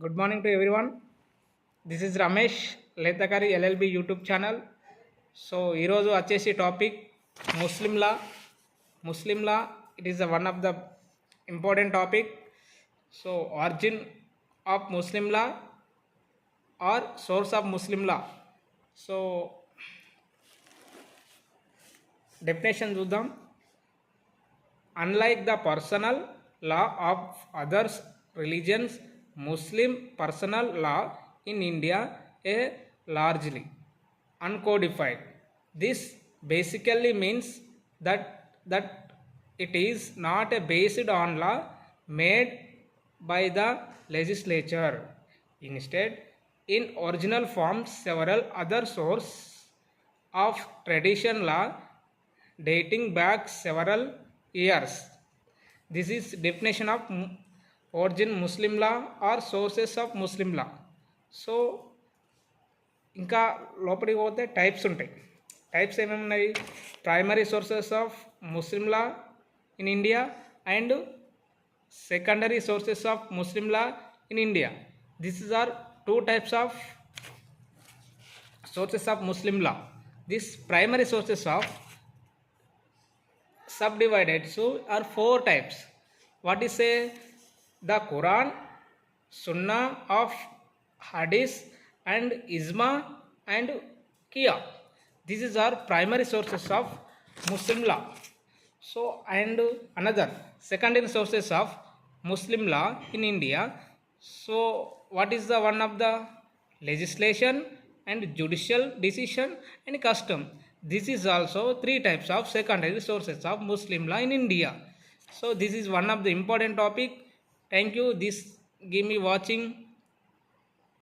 Good morning to everyone. This is Ramesh Letakari LLB YouTube channel. So ఈరోజు వచ్చేసి topic Muslim law. It is one of the important topic. So origin of Muslim law or source of Muslim law. So definition చూద్దాం. Unlike the personal law of other religions, Muslim personal law in India is largely uncodified. This basically means that it is not based on law made by the legislature. Instead, in original form, several other sources of tradition law dating back several years. This is definition of origin Muslim law or sources of Muslim law. So ఇంకా లోపలికి పోతే types ఉంటాయి. Types ఏమేమి ఉన్నాయి? Primary sources of Muslim law in India and secondary sources of Muslim law in India. This is are two types of sources of Muslim law. This primary sources of subdivided so are four types. What is say? The Quran, Sunnah of Hadith and Ijma and Qiyas. These is our primary sources of Muslim law. So and another secondary sources of Muslim law in India. So what is the one of the legislation and judicial decision and custom. This is also three types of secondary sources of Muslim law in India. So this is one of the important topic. Thank you. This give me watching.